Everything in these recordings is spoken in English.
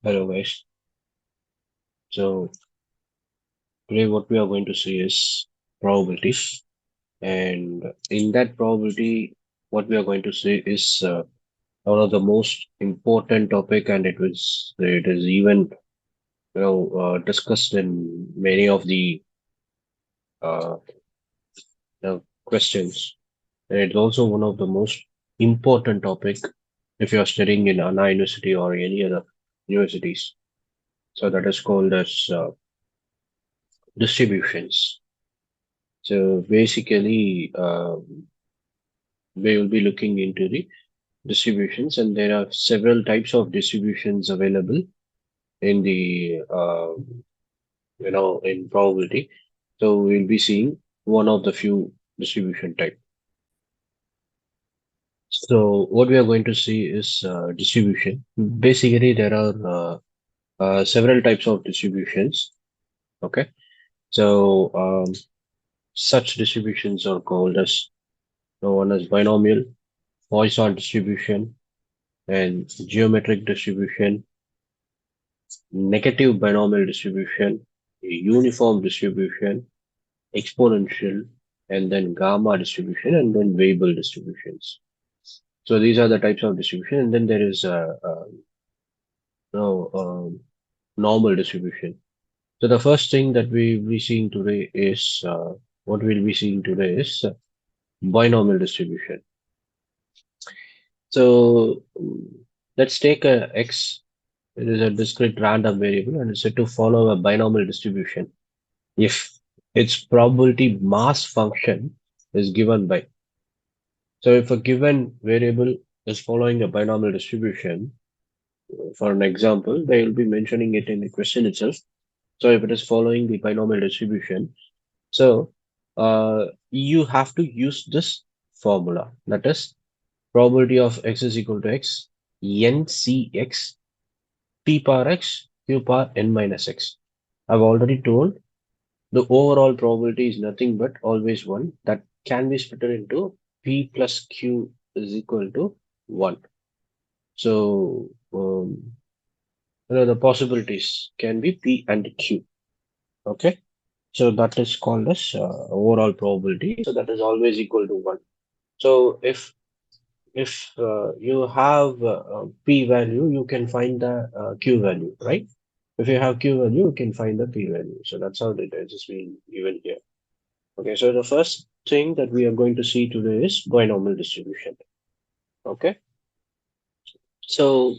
Hello guys. So today what we are going to see is probability, and in that probability, what we are going to see is one of the most important topic, and it is even discussed in many of the uh, questions, and it's also one of the most important topic if you are studying in Anna University or any other universities. So that is called as distributions. So basically, we will be looking into the distributions, and there are several types of distributions available in the in probability. So we'll be seeing one of the few distribution type. So what we are going to see is distribution. Basically, there are several types of distributions. Okay, so such distributions are called as one as binomial, Poisson distribution, and geometric distribution, negative binomial distribution, uniform distribution, exponential, and then gamma distribution, and then variable distributions. So these are the types of distribution, and then there is no, normal distribution. So the first thing that we will be seeing today is what we'll be seeing today is binomial distribution. So let's take a x. It is a discrete random variable, and it's said to follow a binomial distribution if its probability mass function is given by. So if a given variable is following a binomial distribution, for an example, they will be mentioning it in the question itself. So if it is following the binomial distribution, so you have to use this formula. That is probability of x is equal to x, ncx, p power x, q power n minus x. I've already told the overall probability is nothing but always 1 that can be split into P plus Q is equal to 1. So, the possibilities can be P and Q. Okay. So that is called as overall probability. So that is always equal to 1. So if you have P value, you can find the Q value, right? If you have Q value, you can find the P value. So that's how it is being given here. Okay, so the first thing that we are going to see today is binomial distribution. Okay, so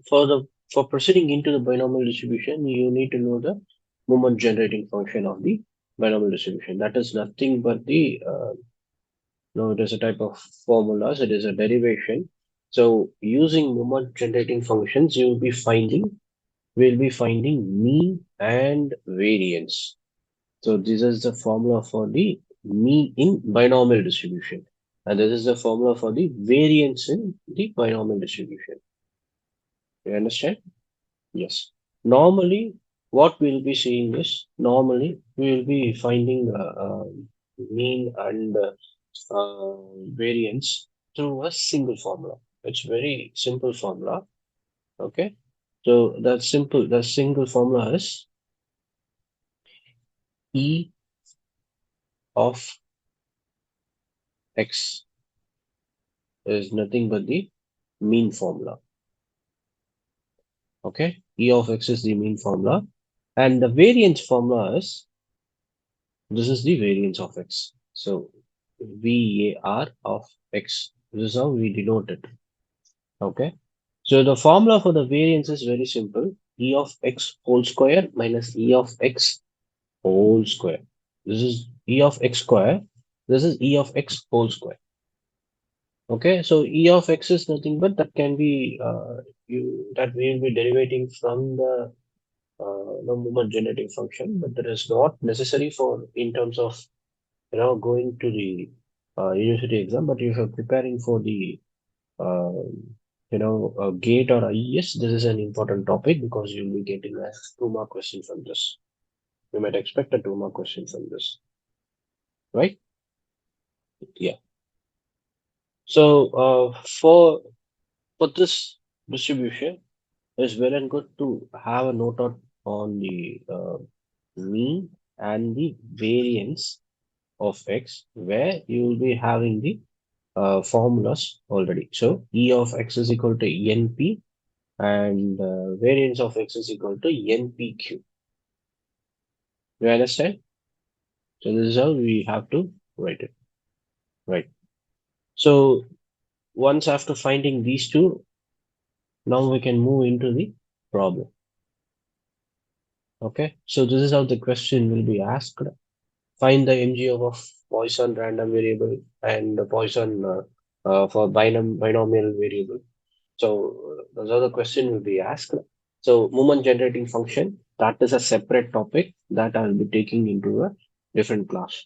for proceeding into the binomial distribution, you need to know the moment generating function of the binomial distribution. That is nothing but the no, it is a type of formulas. It is a derivation. So using moment generating functions, you will be finding we'll be finding mean and variance. So this is the formula for the mean in binomial distribution. And this is the formula for the variance in the binomial distribution. You understand? Yes. Normally, what we'll be seeing is normally we will be finding mean and variance through a single formula. It's very simple formula. Okay. So the single formula is E of x is nothing but the mean formula. Okay, E of x is the mean formula, and the variance formula is this is the variance of x. So VAR of x. This is how we denote it. Okay, so the formula for the variance is very simple: E of x whole square minus E of x whole square. This is E of x square. This is E of x whole square. Okay, so E of x is nothing but that can be that we will be derivating from the moment generating function, but that is not necessary for in terms of going to the university exam. But if you're preparing for the uh, gate or IES, this is an important topic because you'll be getting a 2 mark question from this. You might expect a 2 mark question from this, right? Yeah. So for this distribution, It's well and good to have a note on the mean and the variance of x, where you will be having the formulas already. So E of x is equal to NP and variance of x is equal to NPQ. You understand? So this is how we have to write it. Right. So once after finding these two, now we can move into the problem. Okay. So this is how the question will be asked. Find the MGF of Poisson random variable and the Poisson for binomial variable. So those are the question will be asked. So moment generating function, that is a separate topic that I'll be taking into a different class.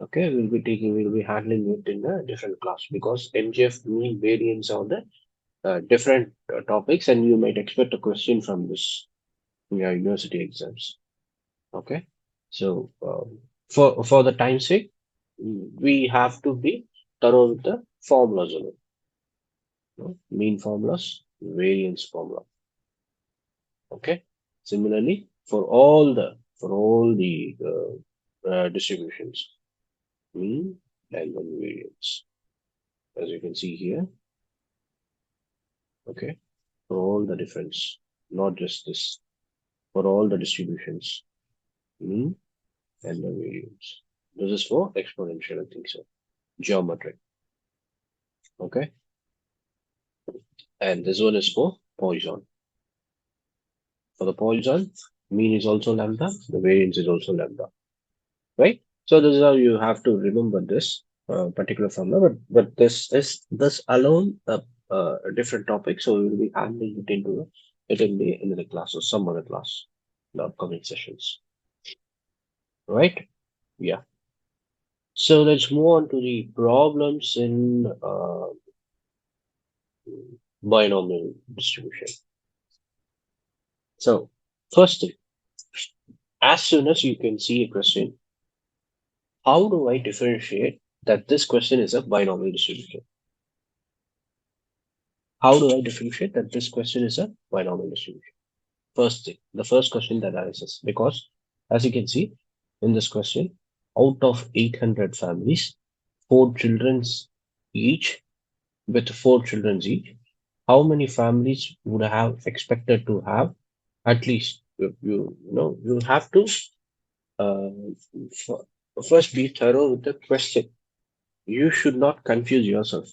Okay, we'll be handling it in a different class because MGF mean variance are the different topics, and you might expect a question from this in your university exams. Okay, so for the time sake, we have to be thorough with the formulas of it. Mean formulas, variance formula. Okay. Similarly, for all the distributions, mean and then variance, as you can see here. Okay, for all the difference, not just this, for all the distributions, mean and the variance. This is for exponential, I think so. Geometric. Okay, and this one is for Poisson. For the Poisson, mean is also lambda, the variance is also lambda. Right? So this is how you have to remember this particular formula, but this alone a different topic, so we will be handling it into it in the class or some other class, in the upcoming sessions. Right? Yeah. So let's move on to the problems in binomial distribution. So first thing, as soon as you can see a question, how do I differentiate that this question is a binomial distribution? How do I differentiate that this question is a binomial distribution? First thing, the first question that arises, because as you can see in this question, out of 800 families, four children each, with four children each, how many families would have expected to have at least you have to uh, first be thorough with the question. You should not confuse yourself.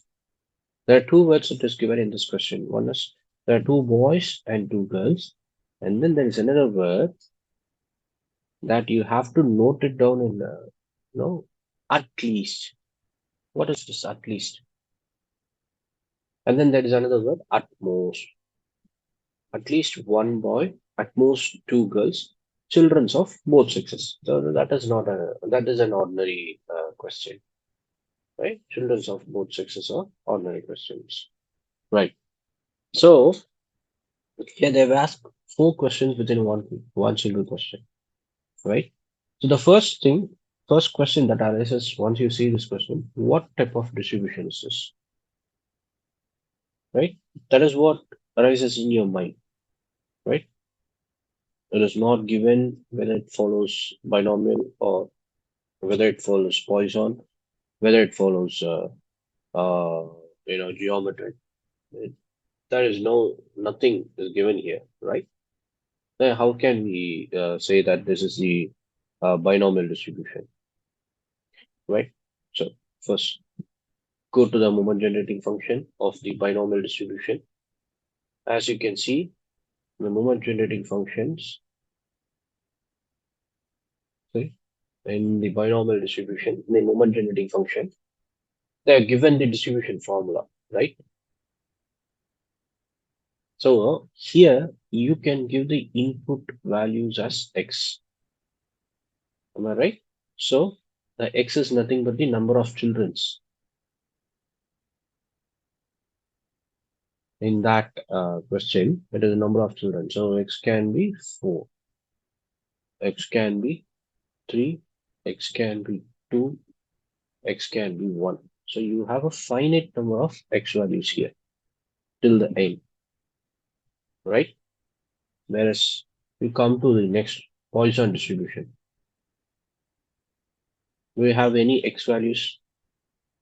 There are two words that is given in this question. One is there are two boys and two girls, and then there is another word that you have to note it down in at least. What is this at least? And then there is another word at most. At least one boy, at most two girls, children of both sexes. So that is an ordinary question, right? Children of both sexes are ordinary questions, right? So here they've asked four questions within one single question, right? So the first question that arises once you see this question, what type of distribution is this, right? That is what arises in your mind, right? It is not given whether it follows binomial or whether it follows Poisson, whether it follows geometry. It, there is nothing is given here, right? Then how can we say that this is the binomial distribution, right? So first, go to the moment generating function of the binomial distribution. As you can see, the moment generating functions, see, in the binomial distribution, the moment generating function, they are given the distribution formula, right? So here you can give the input values as x. Am I right? So the x is nothing but the number of childrens in that question. It is the number of children. So x can be 4, x can be 3, x can be 2, x can be 1. So you have a finite number of x values here till the end. right? Whereas we come to the next Poisson distribution. Do you have any x values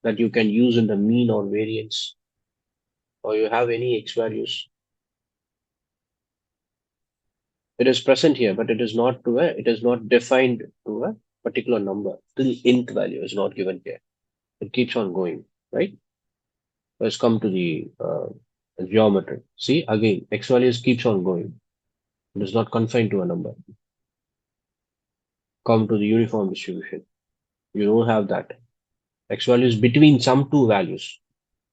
that you can use in the mean or variance, or you have any x values? It is present here, but it is not defined to a particular number. The nth value is not given here. It keeps on going, right? Let's come to the geometry. See, again, x values keeps on going. It is not confined to a number. Come to the uniform distribution. You don't have that. X values between some two values.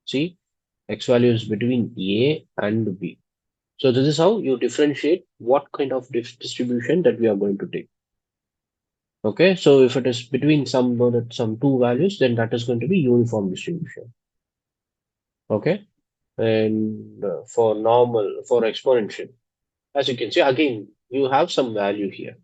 See, x values between A and B. So this is how you differentiate what kind of distribution that we are going to take. Okay, so if it is between some two values, then that is going to be uniform distribution. Okay, and for exponential, as you can see, again you have some value here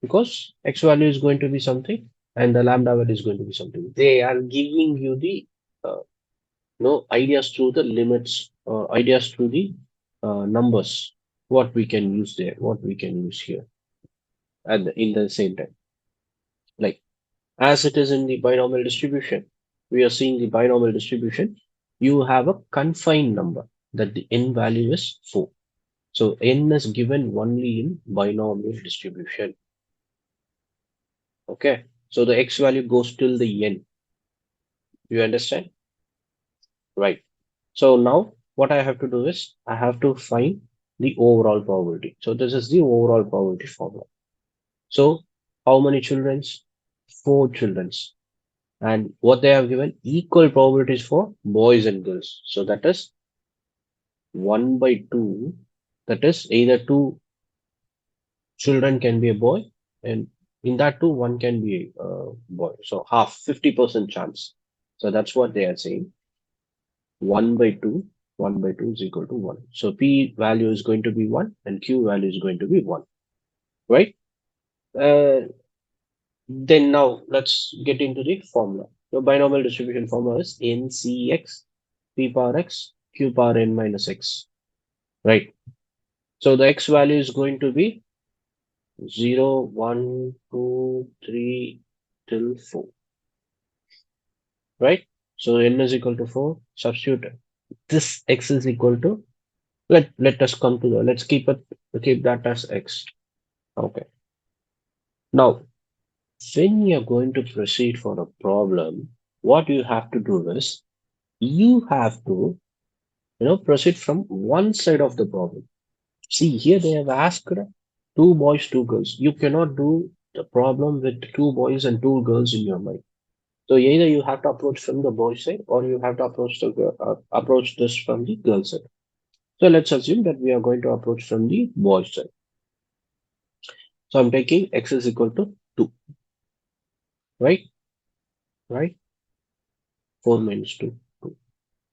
because x value is going to be something and the lambda value is going to be something. They are giving you the uh, ideas through the limits or ideas through the numbers. What we can use there, what we can use here, and in the same time, like as it is in the binomial distribution, we are seeing the binomial distribution. You have a confined number that the n value is 4. So n is given only in binomial distribution. Okay. So the x value goes till the n. You understand? Right. So now what I have to do is I have to find the overall probability. So this is the overall probability formula. So how many children's? Four children's. And what they have given equal probabilities for boys and girls. So that is 1 by 2. That is either two children can be a boy, and in that too, one can be a boy. So half, 50% chance. So that's what they are saying. 1 by 2, 1 by 2 is equal to 1. So P value is going to be 1 and Q value is going to be 1, right? Uh, then now let's get into the formula. The binomial distribution formula is NCX, P power X, Q power N minus X, right? So the X value is going to be 0, 1, 2, 3 till 4, right? So N is equal to 4, substitute this X is equal to, let us come to the, let's keep that as X. Okay. Now, when you're going to proceed for a problem, what you have to do is you have to, proceed from one side of the problem. See, here they have asked two boys, two girls. You cannot do the problem with two boys and two girls in your mind. So either you have to approach from the boy side or you have to approach this from the girl side. So let's assume that we are going to approach from the boy side. So I'm taking x is equal to 2, right? Right? 4 minus 2. 2.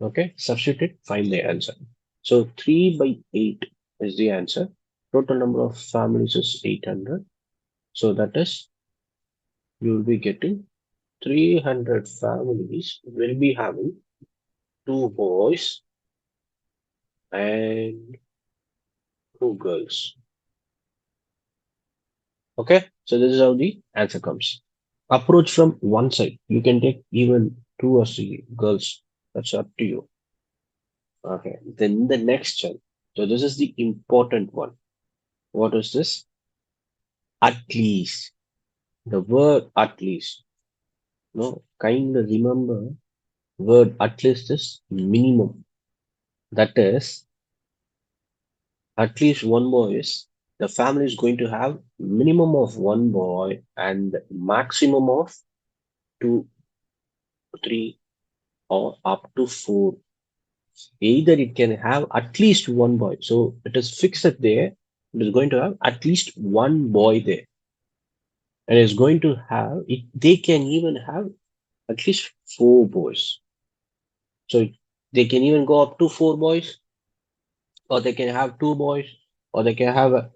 Okay, substitute it, find the answer. So 3 by 8 is the answer. Total number of families is 800. So that is, you will be getting 300 families will be having two boys and two girls. Okay, so this is how the answer comes. Approach from one side. You can take even two or three girls. That's up to you. Okay, then the next one. So this is the important one. What is this? At least. The word at least. No, kind of remember word at least is minimum. That is, at least one boy is the family is going to have minimum of one boy and maximum of two, three, or up to four. Either it can have at least one boy. So it is fixed there. It is going to have at least one boy there. And it's going to have it, they can even have at least four boys. So they can even go up to four boys, or they can have two boys, or they can have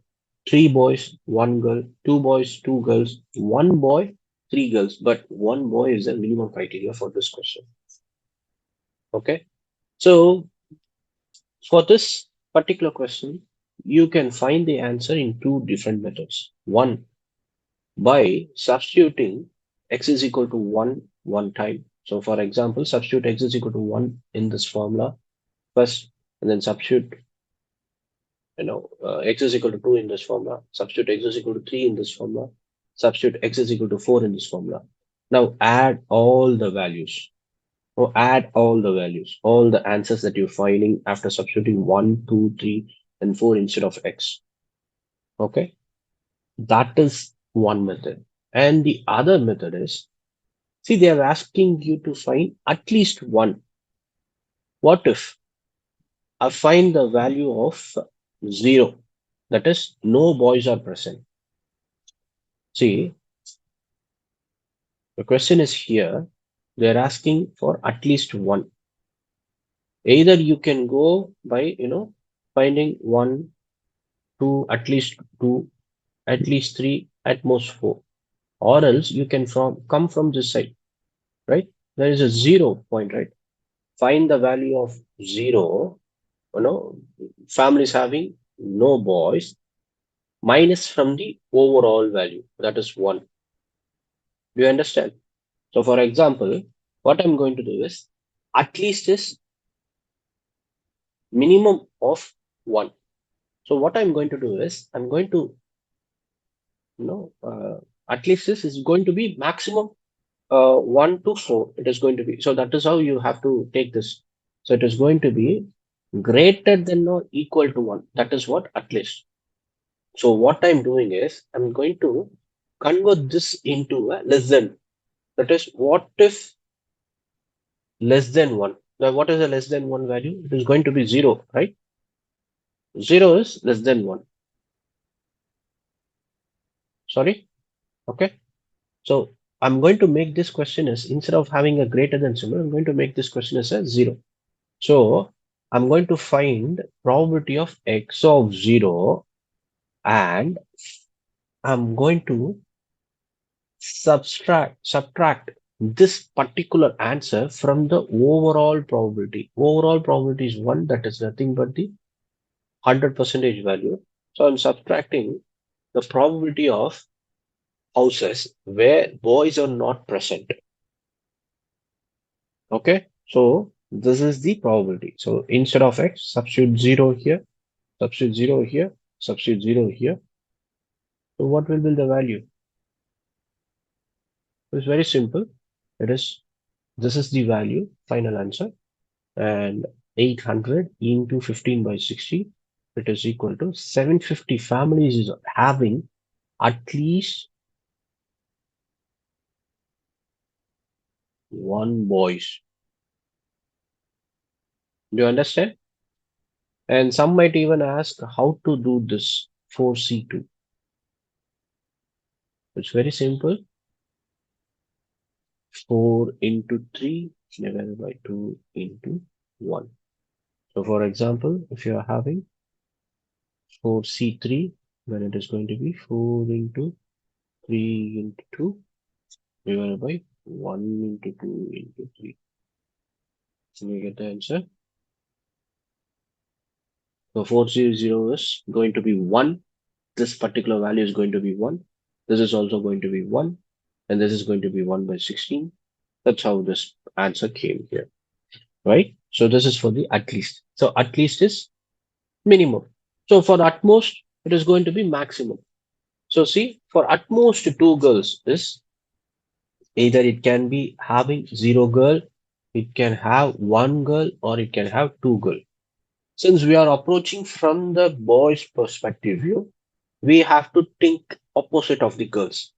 three boys, one girl, two boys, two girls, one boy, three girls. But one boy is the minimum criteria for this question. Okay. So for this, particular question, you can find the answer in two different methods. One, by substituting x is equal to 1 one time. So for example, substitute x is equal to 1 in this formula first, and then substitute, x is equal to 2 in this formula, substitute x is equal to 3 in this formula, substitute x is equal to 4 in this formula. Now add all the values, or add all the values, all the answers that you're finding after substituting 1, 2, 3, and 4 instead of x. Okay, that is one method. And the other method is, see, they are asking you to find at least one. What if I find the value of 0? That is, no boys are present. See, the question is here, they're asking for at least one. Either you can go by, finding one, two, at least two, at least three, at most four, or else you can come from this side, right? There is a 0 point, right? Find the value of 0, you know, families having no boys, minus from the overall value, that is 1. Do you understand? So for example, what I'm going to do is, at least is minimum of 1. So what I'm going to do is, I'm going to, you know, uh, at least this is going to be maximum 1 to 4. It is going to be. So that is how you have to take this. So it is going to be greater than or equal to 1. That is what at least. So what I'm doing is, I'm going to convert this into a less than. That is, what if less than 1? Now, what is a less than 1 value? It is going to be 0, right? 0 is less than 1. Sorry? Okay. So I'm going to make this question as, instead of having a greater than symbol, I'm going to make this question as a 0. So I'm going to find probability of x of 0, and I'm going to subtract this particular answer from the overall probability. Overall probability is 1, that is nothing but the 100 percentage value. So I'm subtracting the probability of houses where boys are not present. Okay, so this is the probability. So instead of x, substitute 0 here, substitute 0 here, substitute 0 here. So what will be the value? It's very simple. It is, this is the value, final answer, and 800 into 15 by 60, it is equal to 750 families is having at least one boys. Do you understand? And some might even ask how to do this 4C2. It's very simple. 4 into 3 divided by 2 into 1. So for example, if you are having 4C3, then it is going to be 4 into 3 into 2 divided by 1 into 2 into 3. So we get the answer. So 400 is going to be 1. This particular value is going to be 1. This is also going to be 1. And this is going to be 1 by 16. That's how this answer came here, right? So this is for the at least. So at least is minimum. So for the utmost, it is going to be maximum. So see, for utmost two girls is either it can be having 0 girl, it can have 1 girl, or it can have 2 girl. Since we are approaching from the boys' perspective view, we have to think opposite of the girls.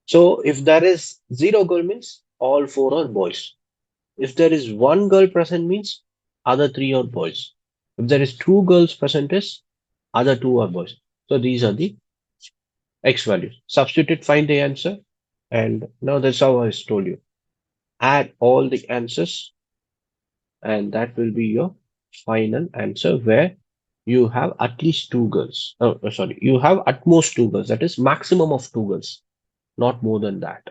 So if there is 0 girl means all 4 are boys. If there is 1 girl present means other 3 are boys. If there is 2 girls present is other 2 are boys. So these are the x values. Substitute, find the answer. And now that's how I told you. Add all the answers, and that will be your final answer, where you have at least 2 girls. Oh, sorry, you have at most 2 girls. That is maximum of 2 girls, not more than that.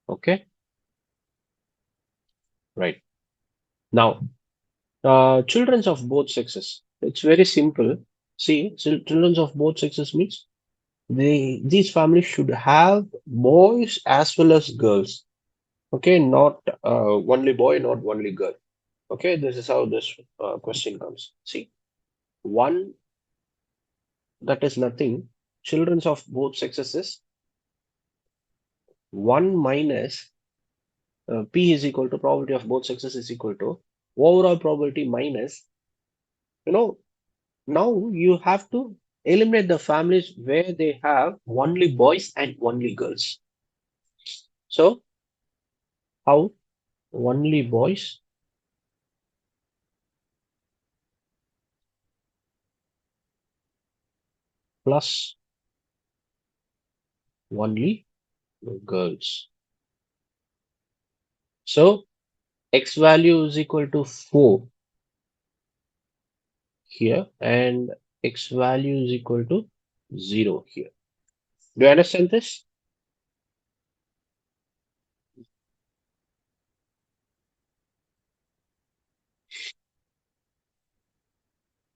Okay, right. Now, children of both sexes. It's very simple. See, children of both sexes means these families should have boys as well as girls. Okay, not only boy, not only girl. Okay, this is how this question comes. See, one, that is nothing. Children of both sexes is 1 minus P is equal to probability of both sexes is equal to overall probability minus, you know, now you have to eliminate the families where they have only boys and only girls. So how? Only boys plus only girls. So x value is equal to 4 here and x value is equal to 0 here. Do you understand this?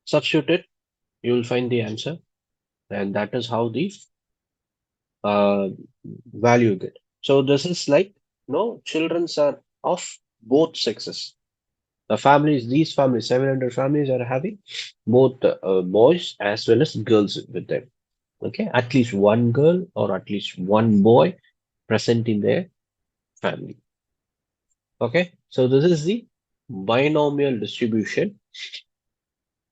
Substitute it, you will find the answer, and that is how the uh, value get. So this is like no childrens are of both sexes. The families, these families, 700 families are having both boys as well as girls with them. Okay, at least one girl or at least one boy present in their family. Okay, so this is the binomial distribution.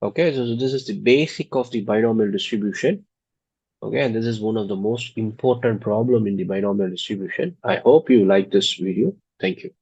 Okay, so this is the basic of the binomial distribution. Okay, and this is one of the most important problem in the binomial distribution. I hope you like this video. Thank you.